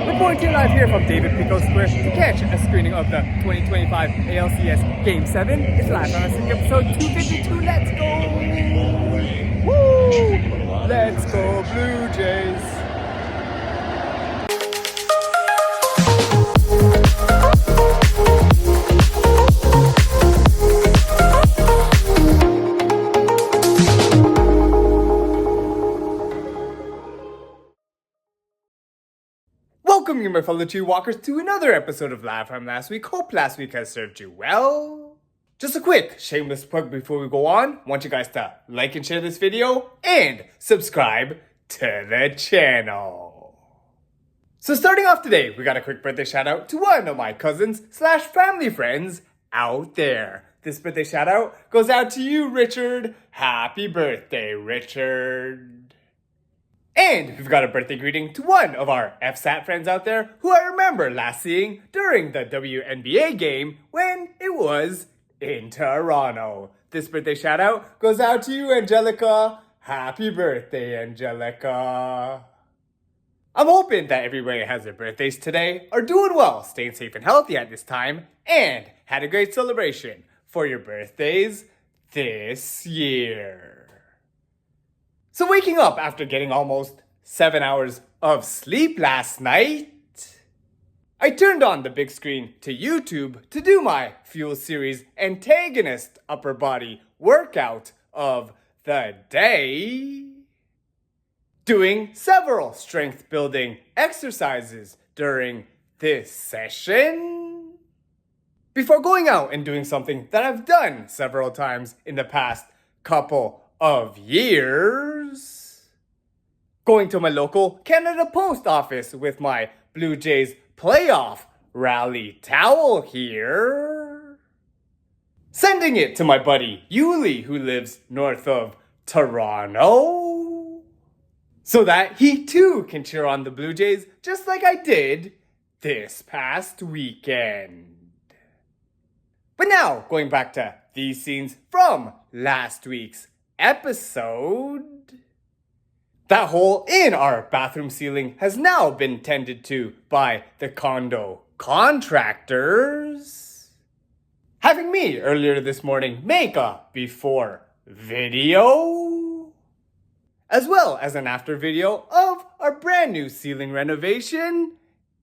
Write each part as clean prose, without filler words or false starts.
Reporting live here from David Pico Square to catch a screening of the 2025 ALCS Game 7. It's live on episode 252. Let's go! Woo! Let's go Blue Jays! Welcome you my fellow JayWalkers to another episode of Live From Last Week. Hope last week has served you well. Just a quick shameless plug before we go on. I want you guys to like and share this video and subscribe to the channel. So starting off today, we got a quick birthday shout out to one of my cousins / family friends out there. This birthday shout out goes out to you, Richard. Happy birthday, Richard. And we've got a birthday greeting to one of our FSAT friends out there who I remember last seeing during the WNBA game when it was in Toronto. This birthday shout out goes out to you, Angelica. Happy birthday, Angelica. I'm hoping that everybody who has their birthdays today are doing well, staying safe and healthy at this time, and had a great celebration for your birthdays this year. So waking up after getting almost 7 hours of sleep last night, I turned on the big screen to YouTube to do my Fuel Series antagonist upper body workout of the day, doing several strength building exercises during this session, before going out and doing something that I've done several times in the past couple of years, going to my local Canada Post office with my Blue Jays playoff rally towel here, sending it to my buddy Yuli who lives north of Toronto, so that he too can cheer on the Blue Jays just like I did this past weekend. But now, going back to these scenes from last week's episode. That hole in our bathroom ceiling has now been tended to by the condo contractors, having me earlier this morning make a before video, as well as an after video of our brand new ceiling renovation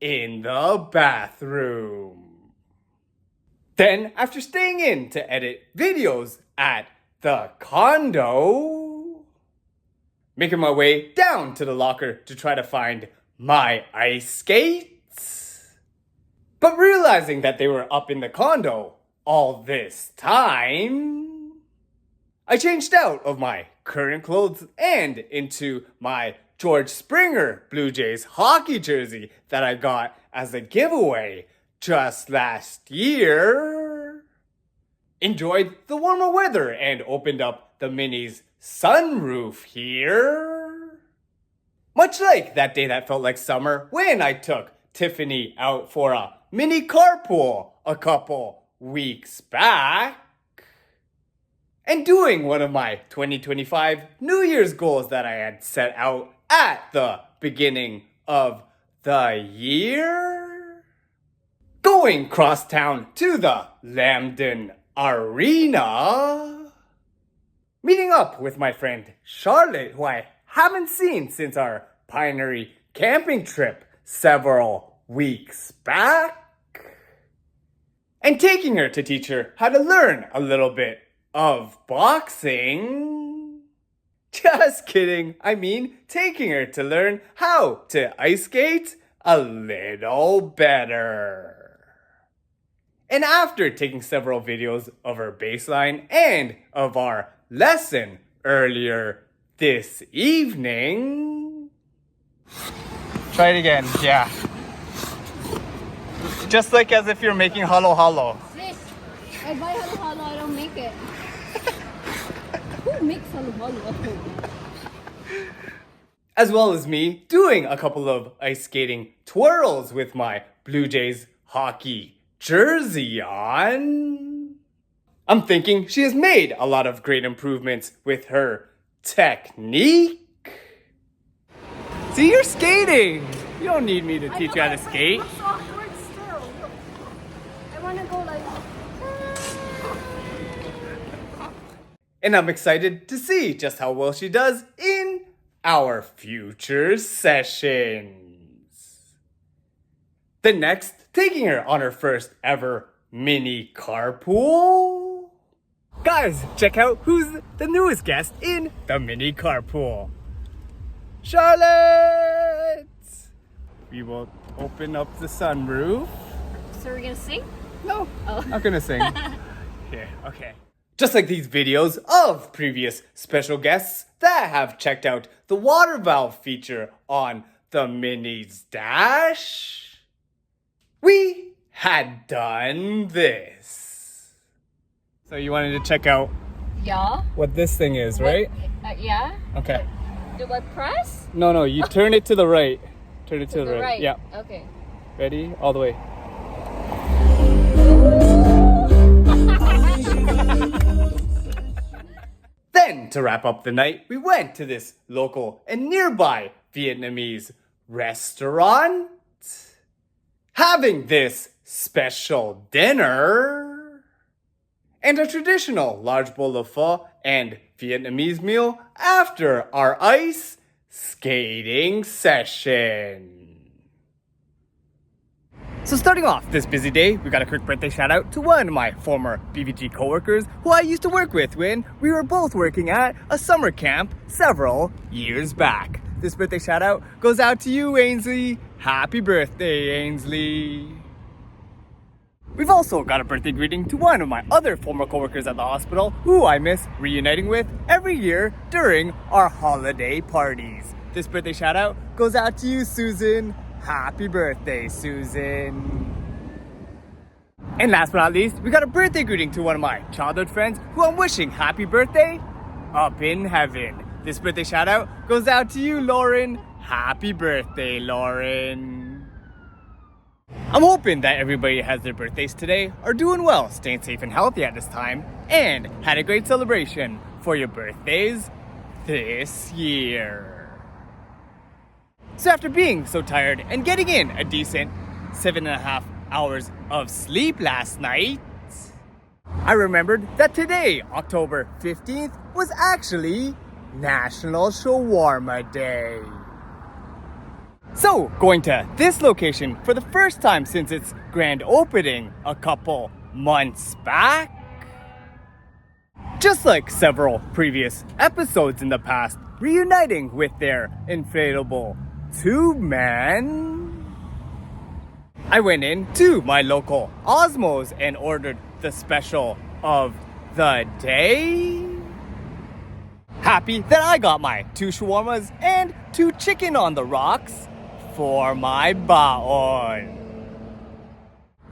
in the bathroom. Then, after staying in to edit videos at the condo, making my way down to the locker to try to find my ice skates, but realizing that they were up in the condo all this time, I changed out of my current clothes and into my George Springer Blue Jays hockey jersey that I got as a giveaway just last year, enjoyed the warmer weather and opened up the Mini's sunroof here. Much like that day that felt like summer when I took Tiffany out for a mini carpool a couple weeks back. And doing one of my 2025 New Year's goals that I had set out at the beginning of the year. Going crosstown to the Lambton Arena, meeting up with my friend Charlotte, who I haven't seen since our Pinery camping trip several weeks back, and taking her to teach her how to learn a little bit of boxing. Just kidding, I mean taking her to learn how to ice skate a little better. And after taking several videos of our baseline and of our lesson earlier this evening. Try it again, yeah. Just like as if you're making halo halo. Sis, I buy halo halo, I don't make it. Who makes halo halo? As well as me doing a couple of ice skating twirls with my Blue Jays hockey jersey on. I'm thinking she has made a lot of great improvements with her technique. See, you're skating. You don't need me to teach you how to skate. It's awkward still. Look. I want to go like... And I'm excited to see just how well she does in our future sessions. The next, taking her on her first ever mini carpool. Guys, check out who's the newest guest in the mini carpool. Charlotte! We will open up the sunroof. So we're going to sing? No, Oh. not gonna sing. Here, okay. Just like these videos of previous special guests that have checked out the water valve feature on the Mini's dash, we had done this. So you wanted to check out Yeah. what this thing is, right? Yeah. Okay. Do I press? No, you turn it to the right. Turn it to the right. Right. Yeah. Okay. Ready? All the way. Then, to wrap up the night, we went to this local and nearby Vietnamese restaurant, having this special dinner, and a traditional large bowl of pho and Vietnamese meal after our ice skating session. So starting off this busy day, we got a quick birthday shout out to one of my former BVG coworkers who I used to work with when we were both working at a summer camp several years back. This birthday shout out goes out to you, Ainsley. Happy birthday, Ainsley. We've also got a birthday greeting to one of my other former coworkers at the hospital who I miss reuniting with every year during our holiday parties. This birthday shout out goes out to you, Susan. Happy birthday, Susan. And last but not least, we got a birthday greeting to one of my childhood friends who I'm wishing happy birthday up in heaven. This birthday shout out goes out to you, Lauren. Happy birthday, Lauren. I'm hoping that everybody has their birthdays today are doing well, staying safe and healthy at this time, and had a great celebration for your birthdays this year. So after being so tired and getting in a decent 7.5 hours of sleep last night, I remembered that today, October 15th, was actually National Shawarma Day. So, going to this location for the first time since its grand opening a couple months back. Just like several previous episodes in the past, reuniting with their inflatable tube man, I went in to my local Osmos and ordered the special of the day. Happy that I got my 2 shawarmas and 2 chicken on the rocks for my baon.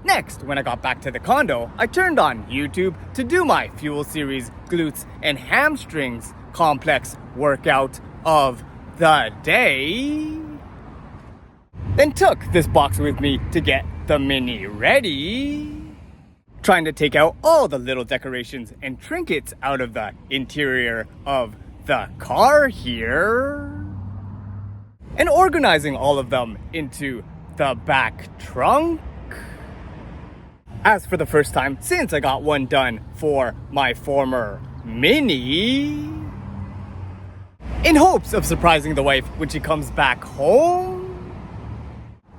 Next, when I got back to the condo, I turned on YouTube to do my Fuel Series glutes and hamstrings complex workout of the day. Then took this box with me to get the Mini ready, trying to take out all the little decorations and trinkets out of the interior of the car here, and organizing all of them into the back trunk. As for the first time since I got one done for my former Mini, in hopes of surprising the wife when she comes back home,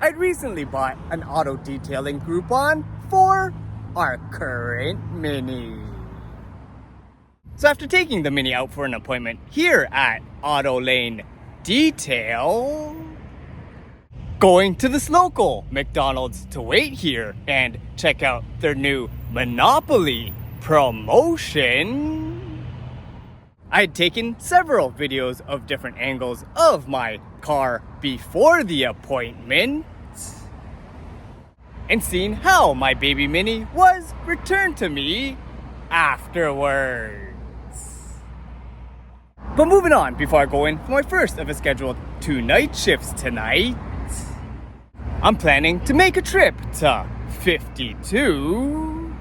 I'd recently bought an auto detailing Groupon for our current Mini. So after taking the Mini out for an appointment here at Auto Lane Detail, going to this local McDonald's to wait here and check out their new Monopoly promotion, I had taken several videos of different angles of my car before the appointment and seen how my baby Mini was returned to me afterwards. But moving on, before I go in for my first of a scheduled 2 night shifts tonight, I'm planning to make a trip to 52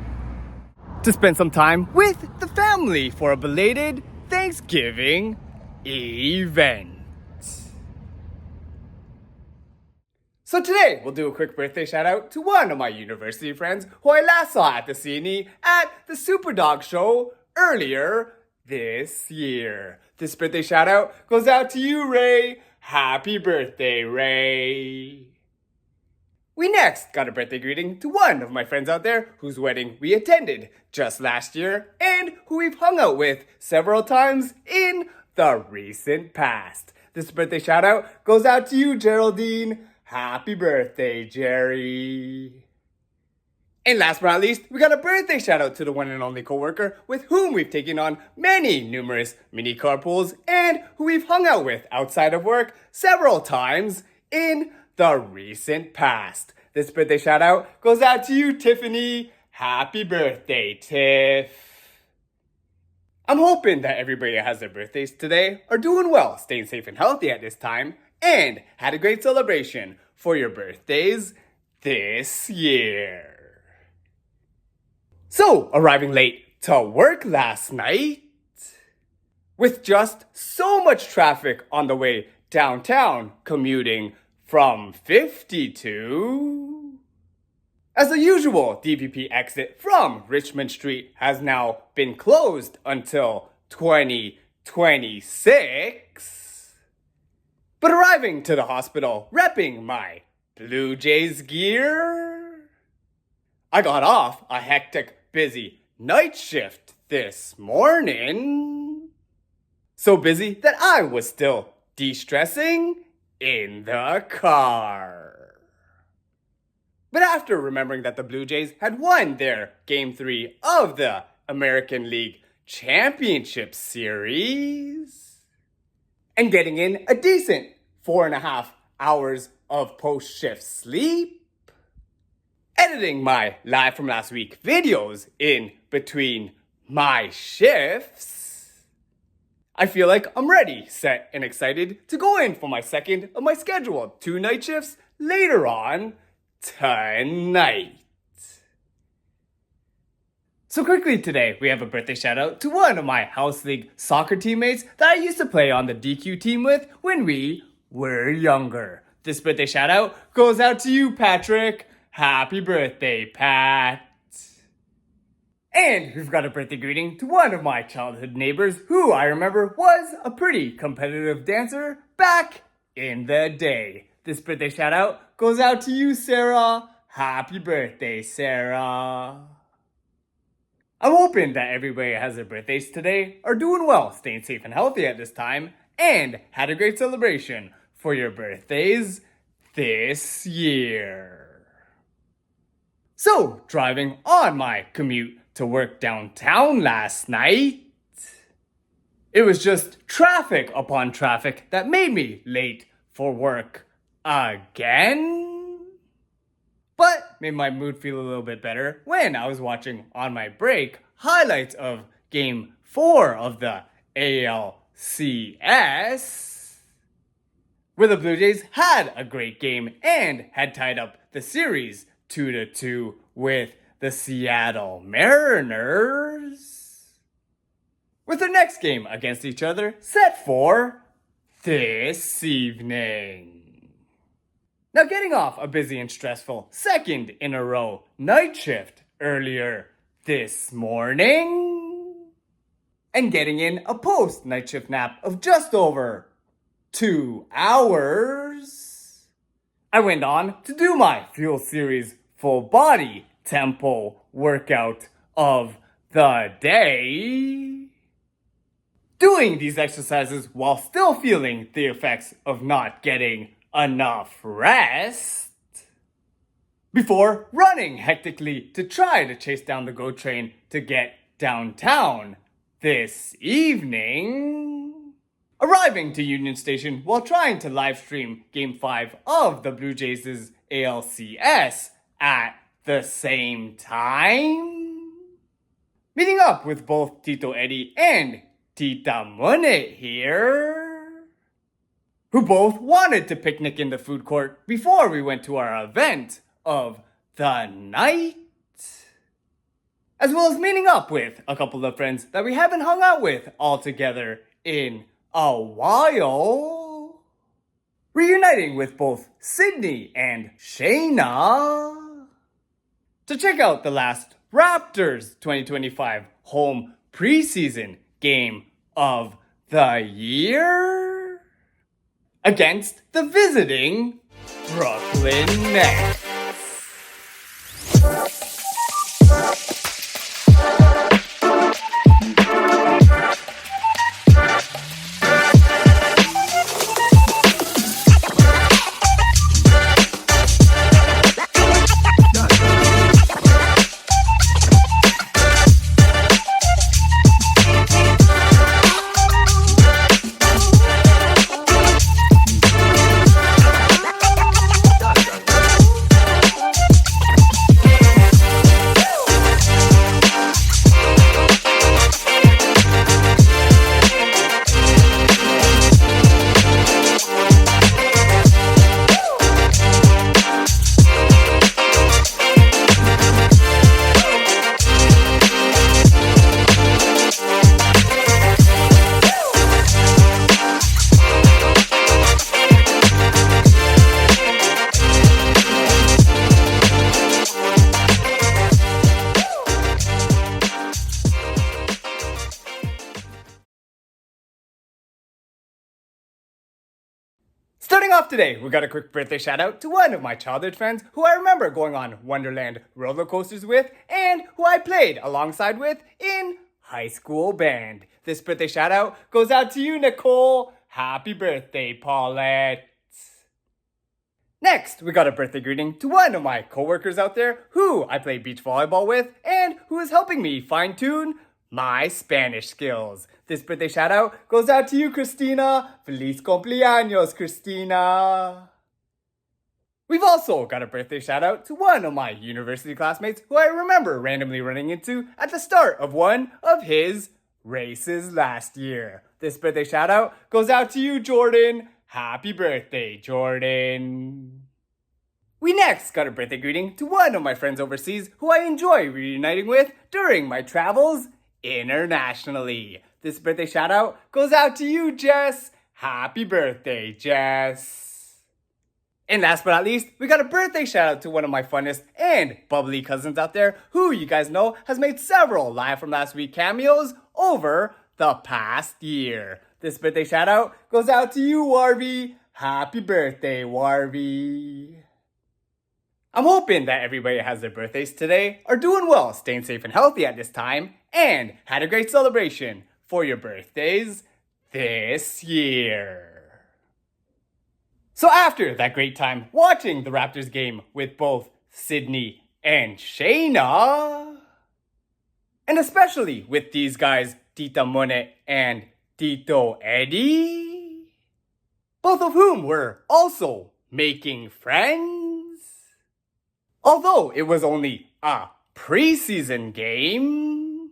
to spend some time with the family for a belated Thanksgiving event. So today, we'll do a quick birthday shout out to one of my university friends who I last saw at the CNE at the Superdog show earlier this year. This birthday shout out goes out to you, Ray. Happy birthday, Ray. We next got a birthday greeting to one of my friends out there whose wedding we attended just last year and who we've hung out with several times in the recent past. This birthday shout out goes out to you, Geraldine. Happy birthday, Jerry. And last but not least, we got a birthday shout out to the one and only coworker with whom we've taken on many numerous mini carpools and who we've hung out with outside of work several times in the recent past. This birthday shout out goes out to you, Tiffany. Happy birthday, Tiff. I'm hoping that everybody that has their birthdays today are doing well, staying safe and healthy at this time, and had a great celebration for your birthdays this year. So, arriving late to work last night, with just so much traffic on the way downtown commuting from 52. As the usual DVP exit from Richmond Street has now been closed until 2026. But arriving to the hospital, repping my Blue Jays gear, I got off a hectic, busy night shift this morning. So busy that I was still de-stressing in the car. But after remembering that the Blue Jays had won their Game 3 of the American League Championship Series, and getting in a decent 4.5 hours of post-shift sleep, editing my Live From Last Week videos in between my shifts, I feel like I'm ready, set, and excited to go in for my second of my scheduled 2 night shifts later on tonight. So quickly today, we have a birthday shout out to one of my House League soccer teammates that I used to play on the DQ team with when we were younger. This birthday shout out goes out to you, Patrick. Happy birthday, Pat. And we've got a birthday greeting to one of my childhood neighbors who I remember was a pretty competitive dancer back in the day. This birthday shout out goes out to you, Sarah. Happy birthday, Sarah. I'm hoping that everybody has their birthdays today are doing well, staying safe and healthy at this time, and had a great celebration for your birthdays this year. So, driving on my commute to work downtown last night, it was just traffic upon traffic that made me late for work again. But made my mood feel a little bit better when I was watching on my break highlights of Game 4 of the ALCS, where the Blue Jays had a great game and had tied up the series 2-2 with the Seattle Mariners, with their next game against each other set for this evening. Now, getting off a busy and stressful second in a row night shift earlier this morning, and getting in a post night shift nap of just over 2 hours, I went on to do my Fuel Series full body tempo workout of the day, doing these exercises while still feeling the effects of not getting enough rest, before running hectically to try to chase down the GO train to get downtown this evening, arriving to Union Station while trying to live stream Game 5 of the Blue Jays' ALCS at the same time, meeting up with both Tito Eddie and Tita Monet here, who both wanted to picnic in the food court before we went to our event of the night, as well as meeting up with a couple of friends that we haven't hung out with all together in a while, reuniting with both Sydney and Shayna to check out the last Raptors 2025 home preseason game of the year against the visiting Brooklyn Nets. Starting off today, we got a quick birthday shout out to one of my childhood friends who I remember going on Wonderland roller coasters with and who I played alongside with in high school band. This birthday shout out goes out to you, Nicole. Happy birthday, Paulette. Next, we got a birthday greeting to one of my coworkers out there who I play beach volleyball with and who is helping me fine-tune my Spanish skills. This birthday shout out goes out to you, Christina. Feliz cumpleaños, Christina. We've also got a birthday shout out to one of my university classmates who I remember randomly running into at the start of one of his races last year. This birthday shout out goes out to you, Jordan. Happy birthday, Jordan. We next got a birthday greeting to one of my friends overseas who I enjoy reuniting with during my travels internationally. This birthday shout out goes out to you, Jess. Happy birthday, Jess. And last but not least, we got a birthday shout out to one of my funnest and bubbly cousins out there who you guys know has made several Live From Last Week cameos over the past year. This birthday shout out goes out to you, Warby. Happy birthday, Warby. I'm hoping that everybody has their birthdays today, are doing well, staying safe and healthy at this time, and had a great celebration for your birthdays this year. So after that great time watching the Raptors game with both Sydney and Shayna, and especially with these guys, Tita Monet and Tito Eddie, both of whom were also making friends. Although it was only a preseason game,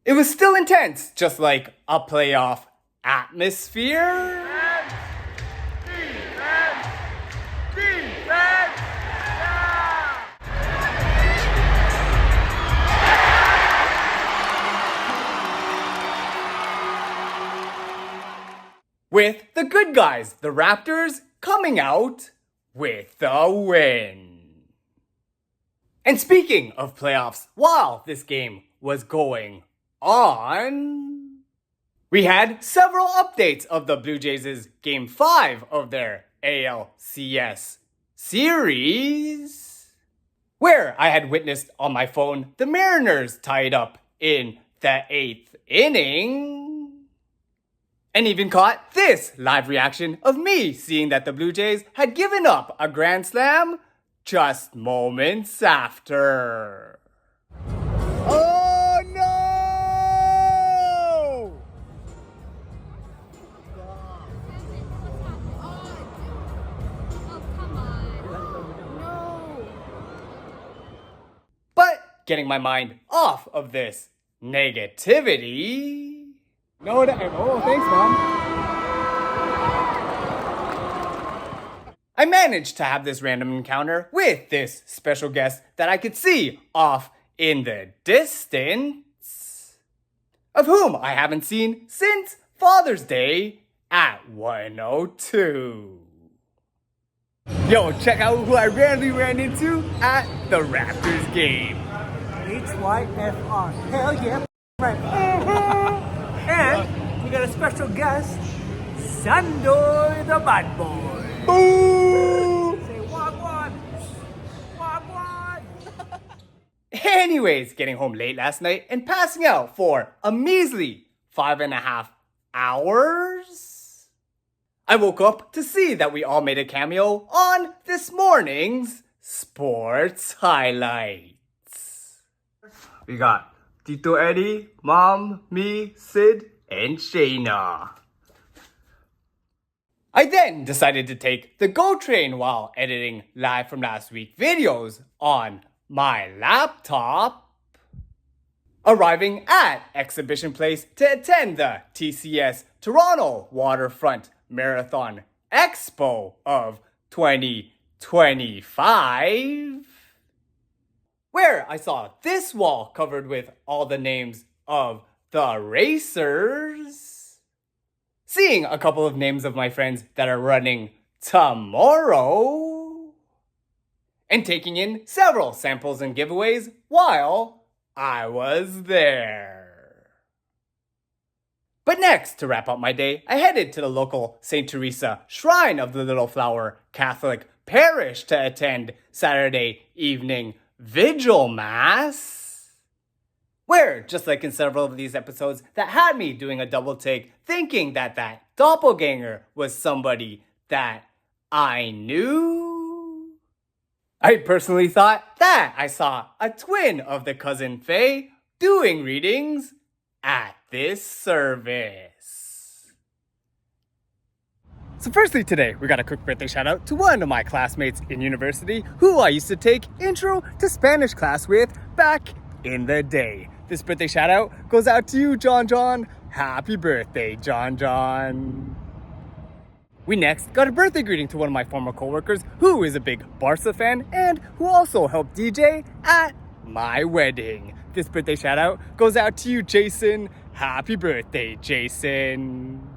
it was still intense, just like a playoff atmosphere. Defense! Yeah! With the good guys, the Raptors, coming out with the win. And speaking of playoffs, while this game was going on, we had several updates of the Blue Jays' Game 5 of their ALCS series, where I had witnessed on my phone the Mariners tied up in the 8th inning, and even caught this live reaction of me seeing that the Blue Jays had given up a grand slam just moments after. Oh no! Oh, come on. No. But getting my mind off of this negativity. Oh, thanks, Mom. I managed to have this random encounter with this special guest that I could see off in the distance, of whom I haven't seen since Father's Day at 102. Yo, check out who I randomly ran into at the Raptors game. HYFR. Hell yeah. Right. And we got a special guest, Sandoy the Bad Boy. Boo! Say wagwan. Wagwan. Anyways, getting home late last night and passing out for a measly 5.5 hours. I woke up to see that we all made a cameo on this morning's sports highlights. We got Tito Eddie, Mom, me, Sid, and Shayna. I then decided to take the GO train while editing live from last week videos on my laptop. Arriving at Exhibition Place to attend the TCS Toronto Waterfront Marathon Expo of 2025, where I saw this wall covered with all the names of the racers, seeing a couple of names of my friends that are running tomorrow, and taking in several samples and giveaways while I was there. But next, to wrap up my day, I headed to the local St. Teresa Shrine of the Little Flower Catholic Parish to attend Saturday evening Vigil Mass, where, just like in several of these episodes that had me doing a double take, thinking that that doppelganger was somebody that I knew, I personally thought that I saw a twin of the cousin Faye doing readings at this service. So firstly today, we got a quick birthday shout out to one of my classmates in university who I used to take intro to Spanish class with back in the day. This birthday shout out goes out to you, John. Happy birthday, John. We next got a birthday greeting to one of my former coworkers who is a big Barca fan and who also helped DJ at my wedding. This birthday shout out goes out to you, Jason. Happy birthday, Jason.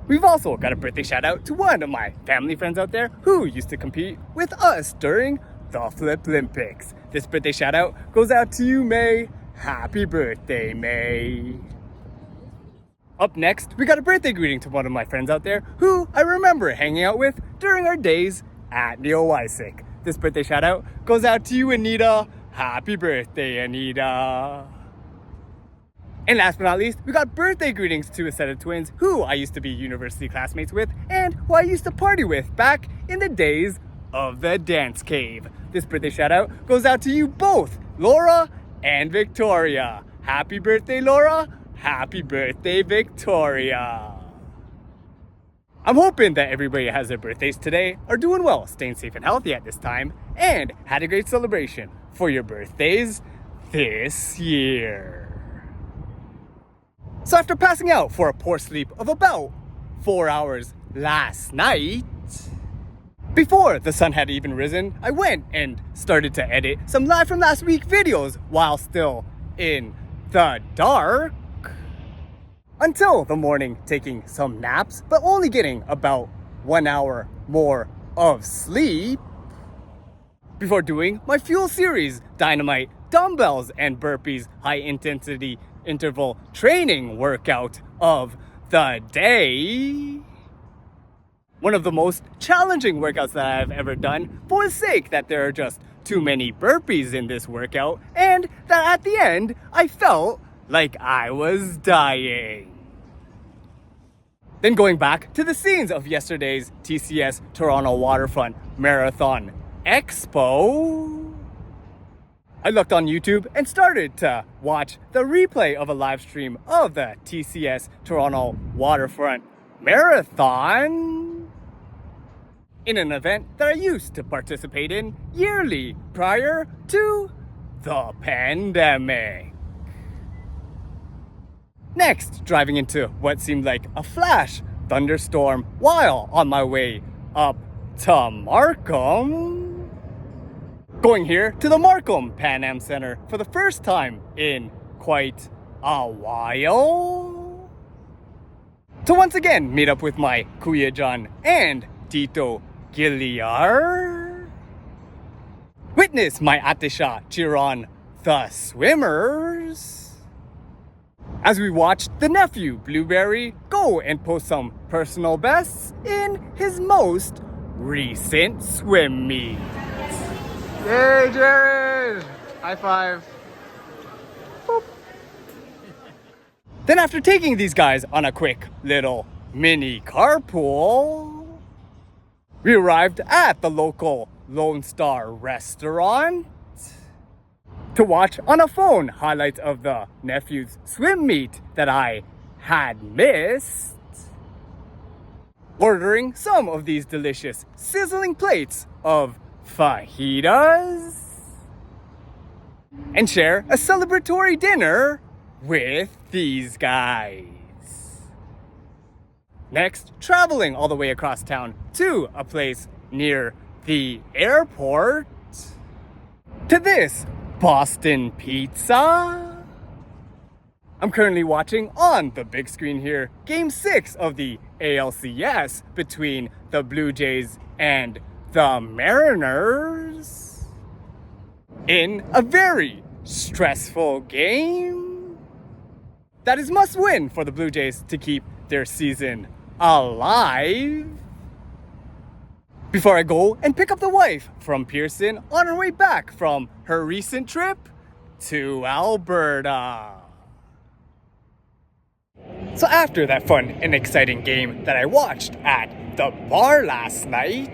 We've also got a birthday shout out to one of my family friends out there who used to compete with us during the Flip Olympics. This birthday shout out goes out to you, May. Happy birthday, May. Up next, we got a birthday greeting to one of my friends out there who I remember hanging out with during our days at Neo-Wysick. This birthday shout out goes out to you, Anita. Happy birthday, Anita. And last but not least, we got birthday greetings to a set of twins who I used to be university classmates with and who I used to party with back in the days of the dance cave. This birthday shout out goes out to you both, Laura and Victoria. Happy birthday, Laura. Happy birthday, Victoria. I'm hoping that everybody has their birthdays today, are doing well, staying safe and healthy at this time, and had a great celebration for your birthdays this year. So after passing out for a poor sleep of about 4 hours last night, before the sun had even risen, I went and started to edit some live from last week videos while still in the dark, until the morning, taking some naps, but only getting about 1 hour more of sleep before doing my fuel series, dynamite, dumbbells, and burpees, high intensity interval training workout of the day. One of the most challenging workouts that I've ever done, for the sake that there are just too many burpees in this workout, and that at the end, I felt like I was dying. Then going back to the scenes of yesterday's TCS Toronto Waterfront Marathon Expo, I looked on YouTube and started to watch the replay of a live stream of the TCS Toronto Waterfront Marathon, in an event that I used to participate in yearly prior to the pandemic. Next, driving into what seemed like a flash thunderstorm while on my way up to Markham. Going here to the Markham Pan Am Center for the first time in quite a while, to once again meet up with my Kuya John and Tito Gilliar. Witness my Atisha cheer on the swimmers as we watched the nephew Blueberry go and post some personal bests in his most recent swim meet. Yay, Jared! High five. Boop. Then after taking these guys on a quick little mini carpool, we arrived at the local Lone Star restaurant to watch on a phone highlights of the nephew's swim meet that I had missed, ordering some of these delicious sizzling plates of fajitas, and share a celebratory dinner with these guys. Next, traveling all the way across town to a place near the airport, to this Boston Pizza. I'm currently watching on the big screen here Game 6 of the ALCS between the Blue Jays and the Mariners in a very stressful game that is must win for the Blue Jays to keep their season alive. Before I go and pick up the wife from Pearson on her way back from her recent trip to Alberta. So after that fun and exciting game that I watched at the bar last night,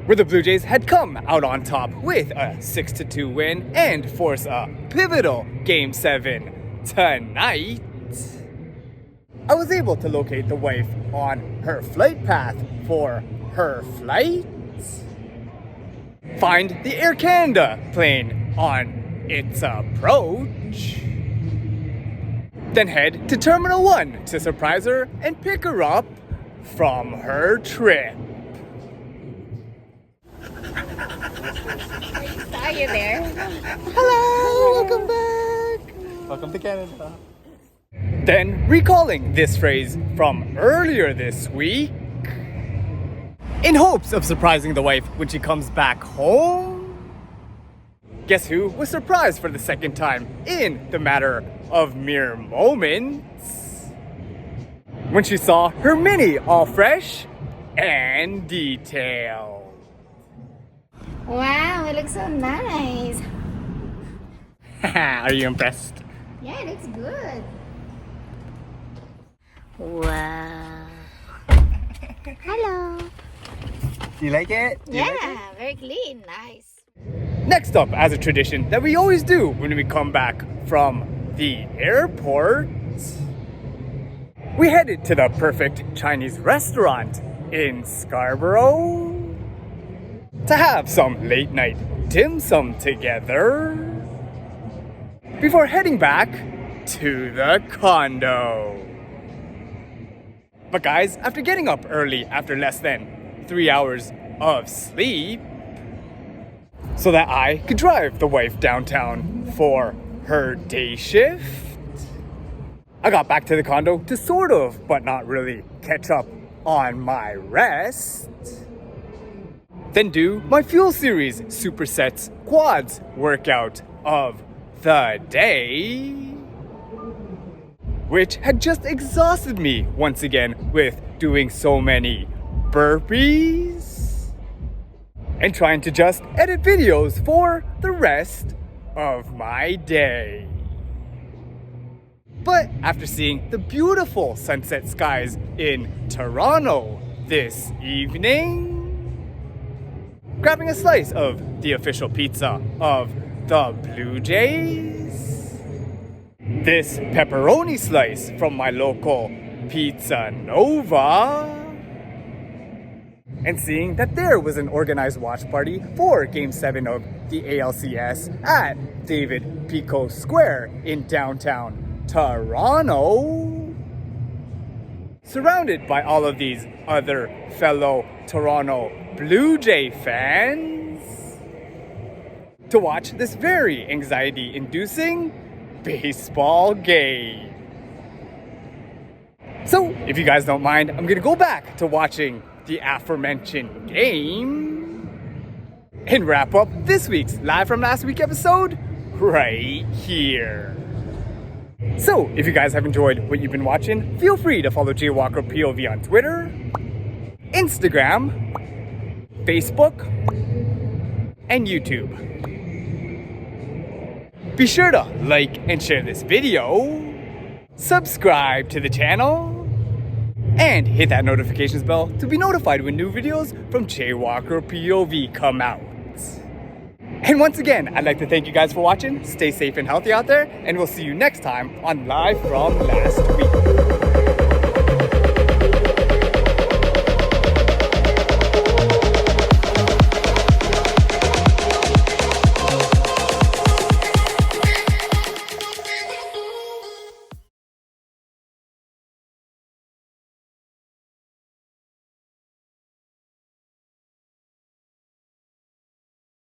where the Blue Jays had come out on top with a 6-2 win and force a pivotal Game 7 tonight, I was able to locate the wife on her flight path for her flight, find the Air Canada plane on its approach, then head to Terminal 1 to surprise her and pick her up from her trip. Are you there? Hello, welcome back. Welcome to Canada. Then recalling this phrase from earlier this week, in hopes of surprising the wife when she comes back home. Guess who was surprised for the second time in the matter of mere moments when she saw her mini all fresh and detailed. Wow, it looks so nice. Are you impressed? Yeah, it looks good. Wow. Hello. Do you like it? Yeah, very clean, nice. Next up, as a tradition that we always do when we come back from the airport, we headed to the perfect Chinese restaurant in Scarborough to have some late night dim sum together before heading back to the condo. But guys, after getting up early after less than 3 hours of sleep, so that I could drive the wife downtown for her day shift, I got back to the condo to sort of, but not really, catch up on my rest. Then do my Fuel Series Supersets Quads workout of the day, which had just exhausted me once again with doing so many burpees and trying to just edit videos for the rest of my day. But after seeing the beautiful sunset skies in Toronto this evening, grabbing a slice of the official pizza of the Blue Jays, this pepperoni slice from my local Pizza Nova, and seeing that there was an organized watch party for Game 7 of the ALCS at David Pico Square in downtown Toronto, surrounded by all of these other fellow Toronto Blue Jay fans, to watch this very anxiety-inducing baseball game. So, if you guys don't mind, I'm gonna go back to watching the aforementioned game and wrap up this week's Live From Last Week episode right here. So, if you guys have enjoyed what you've been watching, feel free to follow JayWalkerPOV on Twitter, Instagram, Facebook, and YouTube. Be sure to like and share this video, subscribe to the channel, and hit that notifications bell to be notified when new videos from JayWalkerPOV come out. And once again, I'd like to thank you guys for watching. Stay safe and healthy out there, and we'll see you next time on Live From Last Week.